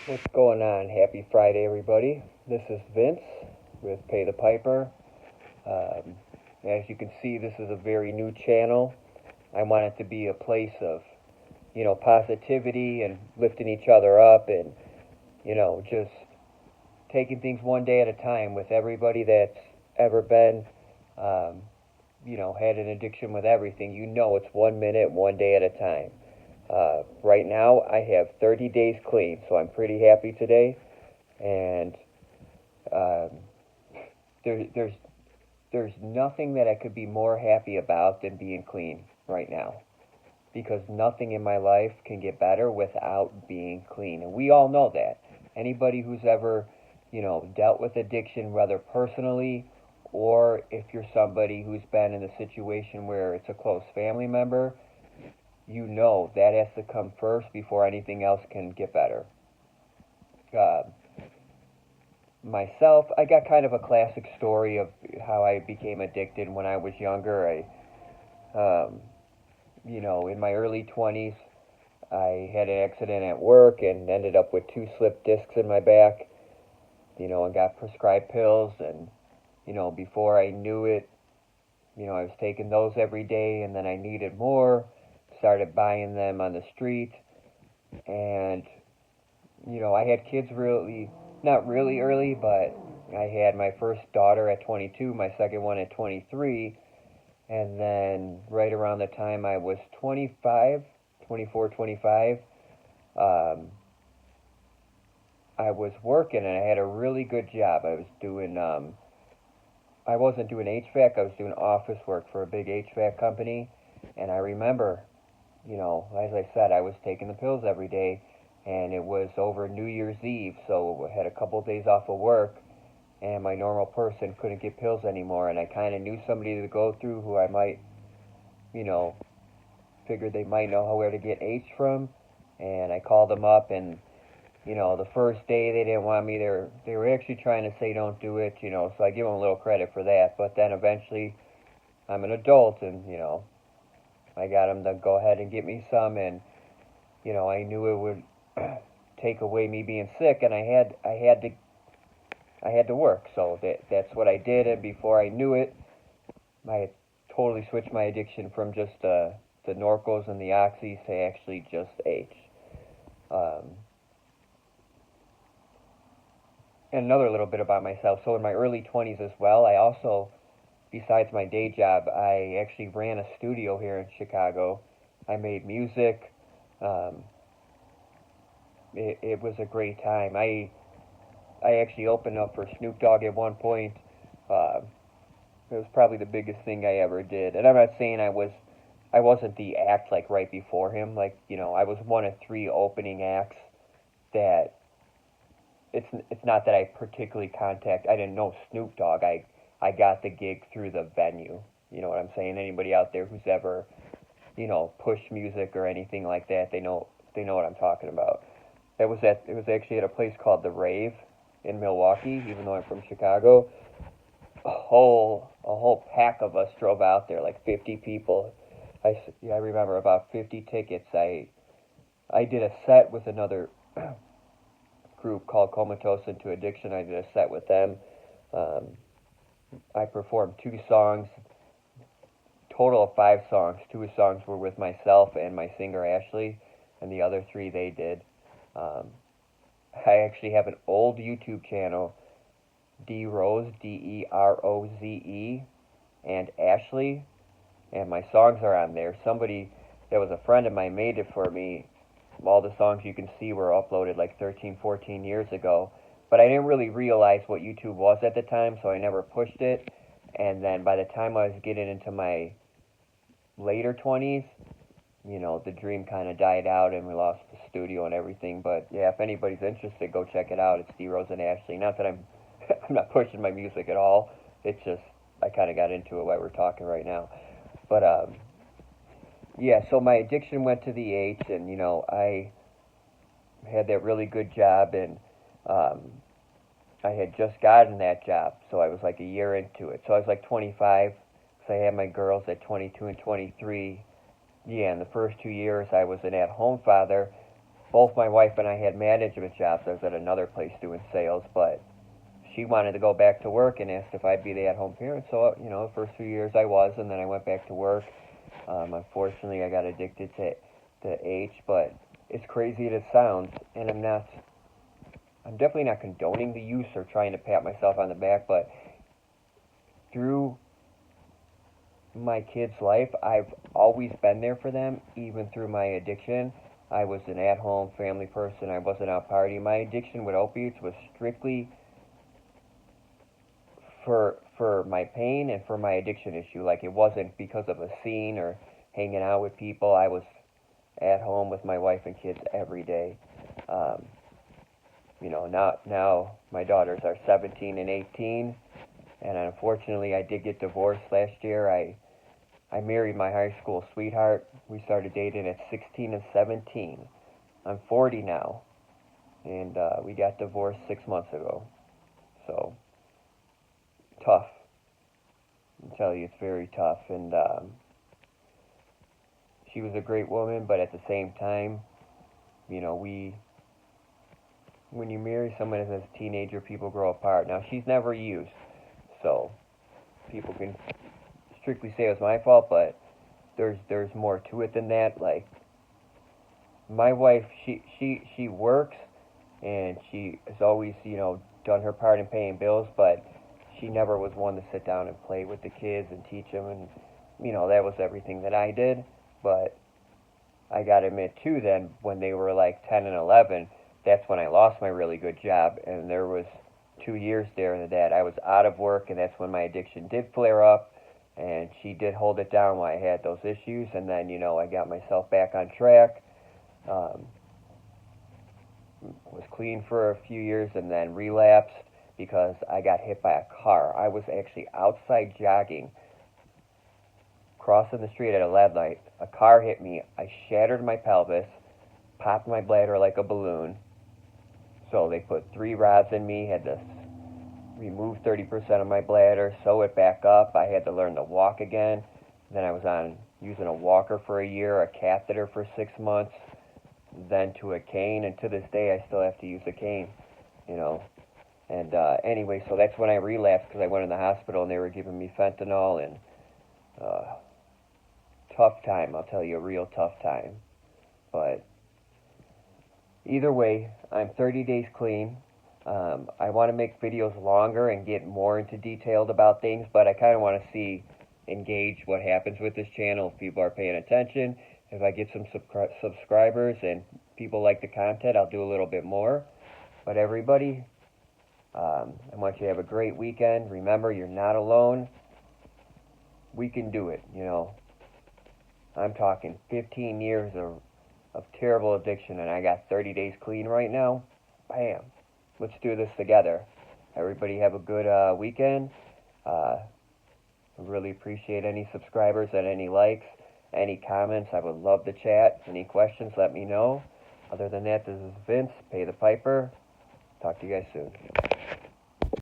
What's going on? Happy Friday, everybody. This is Vince with Pay the Piper. Um, as you can see, this is a very new channel. I want it to be a place of, positivity and lifting each other up and, just taking things one day at a time with everybody that's ever been, um, had an addiction with everything. It's 1 minute, one day at a time. Right now, I have 30 days clean, so I'm pretty happy today. And um, there, there's there's nothing that I could be more happy about than being clean right now, because nothing in my life can get better without being clean, and we all know that. Anybody who's ever, dealt with addiction, whether personally or if you're somebody who's been in a situation where it's a close family member, that has to come first before anything else can get better. Uh, Myself, I got kind of a classic story of how I became addicted when I was younger. In my early 20s, I had an accident at work and ended up with two slip discs in my back, and got prescribed pills. And, before I knew it, I was taking those every day, and then I needed more, started buying them on the street. And, I had kids really, not really early, but I had my first daughter at 22, my second one at 23, and then right around the time I was 25, 24, 25, um, I was working and I had a really good job. I wasn't doing HVAC, I was doing office work for a big HVAC company, and I remember, as I said, I was taking the pills every day, and it was over New Year's Eve, so I had a couple of days off of work, and my normal person couldn't get pills anymore, and I kind of knew somebody to go through who I might, you know, figured they might know where to get H from, and I called them up, and the first day they didn't want me. They were actually trying to say don't do it, so I give them a little credit for that. But then eventually, I'm an adult, and I got them to go ahead and get me some, and I knew it would take away me being sick, and I had to work, so that's what I did. And before I knew it, I had totally switched my addiction from just the Norcos and the Oxys to actually just H. Um, and another little bit about myself. So in my early 20s as well, I also, besides my day job, I actually ran a studio here in Chicago. I made music. Um, it was a great time. I actually opened up for Snoop Dogg at one point. Uh, it was probably the biggest thing I ever did. And I'm not saying I wasn't the act like right before him. Like, I was one of three opening acts that it's not that I particularly I didn't know Snoop Dogg. I got the gig through the venue. You know what I'm saying? Anybody out there who's ever, pushed music or anything like that, they know what I'm talking about. It was actually at a place called The Rave in Milwaukee, even though I'm from Chicago. A whole pack of us drove out there, like 50 people. I remember about 50 tickets. I did a set with another group called Comatose into Addiction. I did a set with them. Um, I performed two songs, total of five songs. Two songs were with myself and my singer Ashley, and the other three they did. Um, I actually have an old YouTube channel, D Rose, Deroze, and Ashley, and my songs are on there. Somebody that was a friend of mine made it for me. All the songs you can see were uploaded like 13, 14 years ago, but I didn't really realize what YouTube was at the time, so I never pushed it. And then by the time I was getting into my later 20s, the dream kind of died out and we lost the studio and everything. But yeah, if anybody's interested, go check it out. It's D Rose and Ashley. Not that I'm I'm not pushing my music at all. It's just I kind of got into it while we're talking right now. But yeah, so my addiction went to the H, and I had that really good job, and um, I had just gotten that job, so I was like a year into it. So I was like 25, so I had my girls at 22 and 23. Yeah, in the first 2 years, I was an at-home father, both my wife and I had management jobs. I was at another place doing sales, but she wanted to go back to work and asked if I'd be the at-home parent. So, the first few years I was, and then I went back to work. Unfortunately, I got addicted to H, but it's crazy as it sounds, and I'm definitely not condoning the use or trying to pat myself on the back, but through my kids' life, I've always been there for them, even through my addiction. I was an at-home family person. I wasn't out partying. My addiction with opiates was strictly for my pain and for my addiction issue. Like, it wasn't because of a scene or hanging out with people. I was at home with my wife and kids every day. Now my daughters are 17 and 18, and unfortunately I did get divorced last year. I married my high school sweetheart. We started dating at 16 and 17. I'm 40 now, and we got divorced 6 months ago. So, tough. I tell you, it's very tough. And she was a great woman, but at the same time, when you marry someone as a teenager, people grow apart. Now, she's never used, so people can strictly say it was my fault, but there's more to it than that. Like, my wife, she works, and she has always, done her part in paying bills, but she never was one to sit down and play with the kids and teach them, and, that was everything that I did. But I gotta admit, too, then, when they were like 10 and 11, that's when I lost my really good job, and there was 2 years there that I was out of work, and that's when my addiction did flare up, and she did hold it down while I had those issues, and then, I got myself back on track, was clean for a few years, and then relapsed because I got hit by a car. I was actually outside jogging, crossing the street at a red light. A car hit me. I shattered my pelvis, popped my bladder like a balloon. So they put 3 rods in me, had to remove 30% of my bladder, sew it back up. I had to learn to walk again. Then I was on using a walker for a year, a catheter for 6 months, then to a cane, and to this day I still have to use a cane, And anyway, so that's when I relapsed, because I went in the hospital and they were giving me fentanyl, and tough time, I'll tell you, a real tough time. But either way, I'm 30 days clean. I want to make videos longer and get more into detailed about things, but I kind of want to engage what happens with this channel, if people are paying attention. If I get some subscribers and people like the content, I'll do a little bit more. But everybody, I want you to have a great weekend. Remember, you're not alone. We can do it, I'm talking 15 years of terrible addiction, and I got 30 days clean right now. Bam. Let's do this together. Everybody have a good weekend. I really appreciate any subscribers and any likes, any comments. I would love to chat. Any questions, let me know. Other than that, this is Vince, Pay the Piper. Talk to you guys soon.